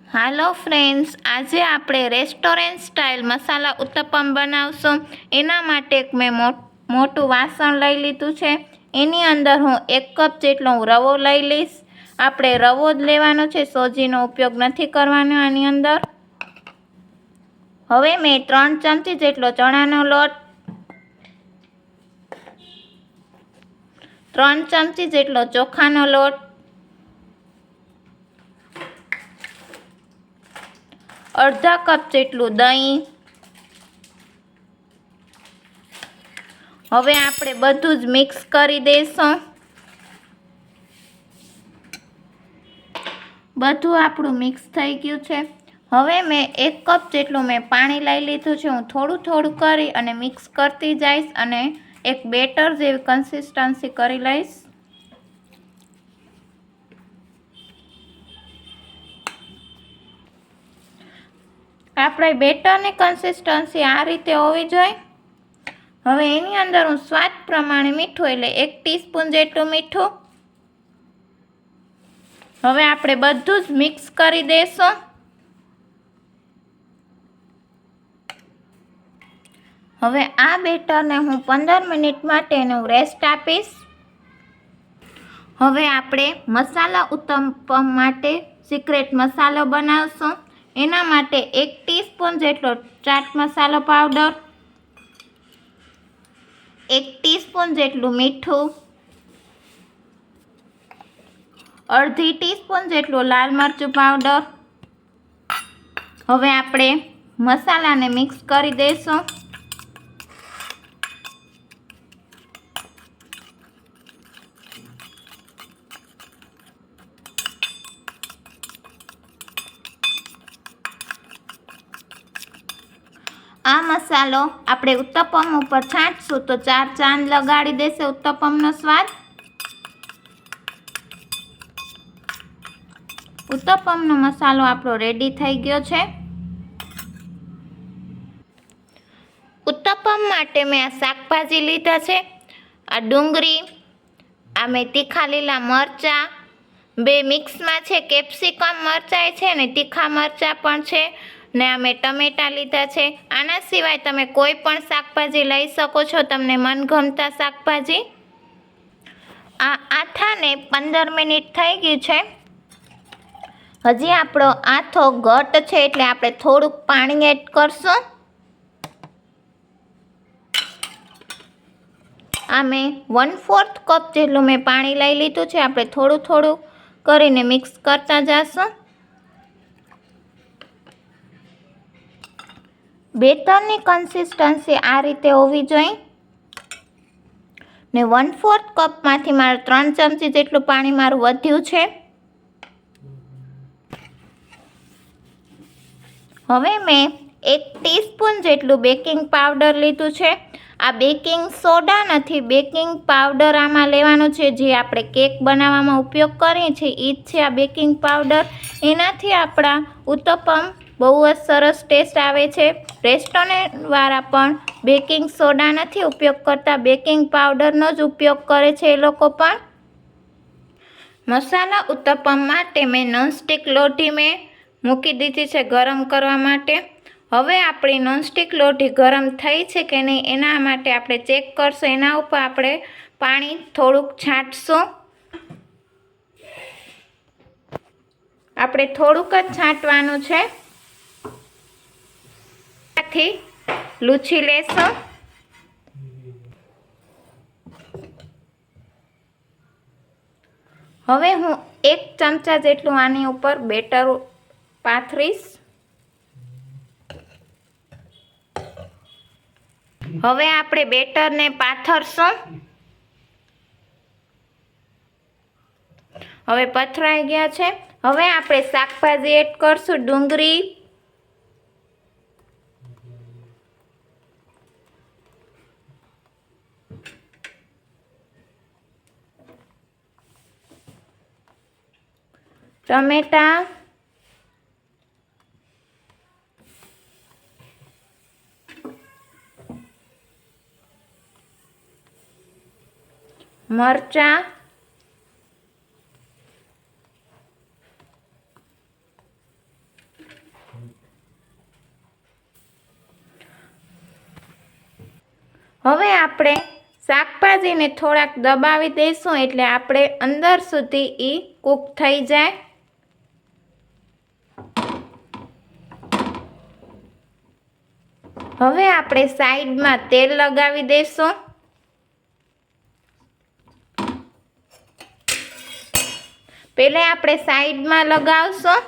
હાલો friends, આજે આપણે restaurant style મસાલા ઉત્તપમ બનાવશું। એના માટે મેં મોટું વાસણ લઈ લીધું છે। એની અંદર હું 1 કપ જેટલો રવો લઈ લઈશ। આપણે રવો જ લેવાનો છે, સોજીનો ઉપયોગ નથી કરવાનો આની અંદર। હવે મેં 3 ચમચી જેટલો ચણાનો લોટ, 3 ચમચી જેટલો ચોખાનો લોટ, અડધા કપ જેટલું દહીં। હવે આપણે બધું જ મિક્સ કરી દઈશું। બધું આપણું મિક્સ થઈ ગયું છે। હવે મેં 1 કપ જેટલું પાણી લઈ લીધું છે। હું થોડું થોડું કરી અને મિક્સ કરતી જઈશ અને એક બેટર જેવી કન્સિસ્ટન્સી કરી લઈશ। આપણે બેટરની કન્સિસ્ટન્સી આ રીતે હોવી જોઈએ। હવે એની અંદર હું સ્વાદ પ્રમાણે મીઠું એટલે 1 ટીસ્પૂન જેટલું મીઠું। હવે આપણે બધું જ મિક્સ કરી દઈશું। હવે આ બેટરને હું 15 મિનિટ માટે રેસ્ટ આપીશ। હવે આપણે મસાલા ઉત્તપમ માટે સિક્રેટ મસાલો બનાવશું। એના માટે 1 ટીસ્પૂન જેટલો ચાટ મસાલો પાવડર, 1 ટીસ્પૂન જેટલું મીઠું, અડધી ટીસ્પૂન જેટલું લાલ મરચું પાવડર। હવે આપણે મસાલાને મિક્સ કરી દઈશું। આ મસાલો આપણે ઉત્તપમ ઉપર છાંટશું તો 4 ચાંદ લગાડી દેશે ઉત્તપમનો સ્વાદ। ઉત્તપમનો મસાલો આપણો રેડી થઈ ગયો છે। ઉત્તપમ માટે મેં આ શાકભાજી લીધા છે। આ ડુંગળી, આ મેં તીખા લીલા મરચાં, 2 મિક્સમાં છે, કેપ્સિકમ મરચાં છે ને તીખા મરચાં પણ છે ને આ મેં ટમેટાં લીધા છે। આના સિવાય તમે કોઈ પણ શાકભાજી લઈ શકો છો, તમને મનગમતા શાકભાજી। આ આથાને 15 મિનિટ થઈ ગઈ છે। હજી આપણો આથો ઘટ છે એટલે આપણે થોડુંક પાણી એડ કરશું। આ મેં 1/4 કપ જેટલું પાણી લઈ લીધું છે। આપણે થોડું થોડું કરીને મિક્સ કરતા જઈશું। બેટરની કન્સિસ્ટન્સી આ રીતે હોવી જોઈએ ને 1/4 કપમાંથી મારે 3 ચમચી જેટલું પાણી મારું વધ્યું છે। હવે મેં 1 ટીસ્પૂન જેટલું બેકિંગ પાવડર લીધું છે। આ બેકિંગ સોડા નથી, બેકિંગ પાવડર આમાં લેવાનો છે, જે આપણે કેક બનાવવામાં ઉપયોગ કરીએ છીએ એ જ છે આ બેકિંગ પાવડર। એનાથી આપણા ઉત્તપમ બહુ જ સરસ ટેસ્ટ આવે છે। રેસ્ટોરન્ટવાળા પણ બેકિંગ સોડા નથી ઉપયોગ કરતા, બેકિંગ પાવડરનો જ ઉપયોગ કરે છે એ લોકો પણ। મસાલા ઉત્તપમ માટે મેં નોનસ્ટિક લોઢી મૂકી દીધી છે ગરમ કરવા માટે। હવે આપણી નોનસ્ટિક લોઢી ગરમ થઈ છે કે નહીં એના માટે આપણે ચેક કરશું। એના ઉપર આપણે પાણી થોડુંક છાંટશું। આપણે થોડુંક જ છાંટવાનું છે, આથી લૂછી લેશું। હવે હું 1 ચમચા જેટલું આની ઉપર બેટર પાથરીશ। હવે આપણે બેટરને પાથરશું। હવે પથરાઈ ગયા છે। હવે આપણે શાકભાજી એડ કરશું। ડુંગળી, ટમેટાં, મરચાં, હવે આપણે શાકભાજીને થોડાક દબાવી દઈશું એટલે આપણે અંદર સુધી એ કૂક થઈ જાય। હવે આપણે સાઈડમાં તેલ લગાવી દઈશું। પહેલા આપણે સાઈડમાં લગાવશું।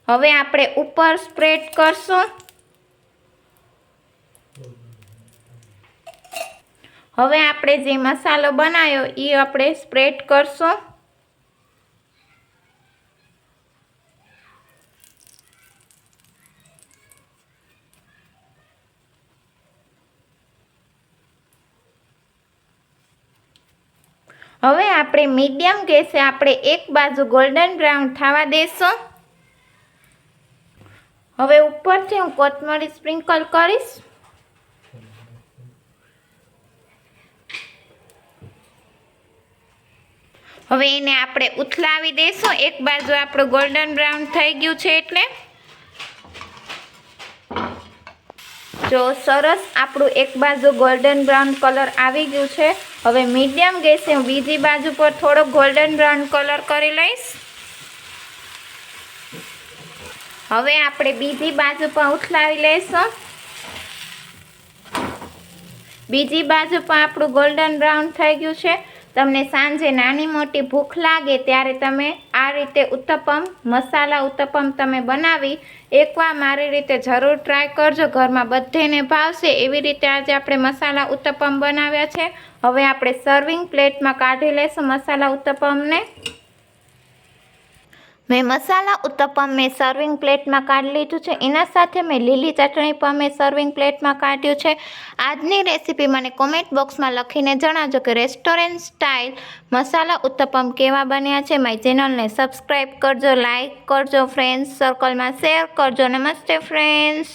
હવે આપણે ઉપર સ્પ્રેડ કરશું। હવે આપણે જે મસાલો બનાવ્યો એ આપણે સ્પ્રેડ કરશું। હવે આપણે મીડિયમ ગેસે આપણે એક બાજુ ગોલ્ડન બ્રાઉન થવા દઈશું। હવે ઉપરથી હું કોથમરી સ્પ્રિંકલ કરીશ। હવે એને આપણે ઉથલાવી દઈશું। એક બાજુ આપણું ગોલ્ડન બ્રાઉન થઈ ગયું છે એટલે જો સરસ આપણું એક બાજુ ગોલ્ડન બ્રાઉન કલર આવી ગયું છે। હવે મીડિયમ ગેસે હું બીજી બાજુ પર થોડો ગોલ્ડન બ્રાઉન કલર કરી લઈશ। હવે આપણે બીજી બાજુ પણ ઉથલાવી લઈશું। બીજી બાજુ પણ આપણું ગોલ્ડન બ્રાઉન થઈ ગયું છે। તમને સાંજે નાની મોટી ભૂખ લાગે ત્યારે તમે આ રીતે ઉત્તપમ મસાલા ઉત્તપમ તમે બનાવી એકવાર મારી રીતે જરૂર ટ્રાય કરજો। ઘરમાં બધાને ભાવશે એવી રીતે આજે આપણે મસાલા ઉત્તપમ બનાવ્યા છે। હવે આપણે સર્વિંગ પ્લેટમાં કાઢી લઈશું મસાલા ઉત્તપમને। મેં મસાલા ઉત્તપમ સર્વિંગ પ્લેટમાં કાઢી લીધું છે। એના સાથે મેં લીલી ચટણી પણ મેં સર્વિંગ પ્લેટમાં કાઢ્યું છે। આજની રેસીપી મને કોમેન્ટ બોક્સમાં લખીને જણાવજો કે રેસ્ટોરન્ટ સ્ટાઇલ મસાલા ઉત્તપમ કેવા બન્યા છે। મારી ચેનલને સબસ્ક્રાઈબ કરજો, લાઈક કરજો, ફ્રેન્ડ્સ સર્કલમાં શેર કરજો। નમસ્તે ફ્રેન્ડ્સ।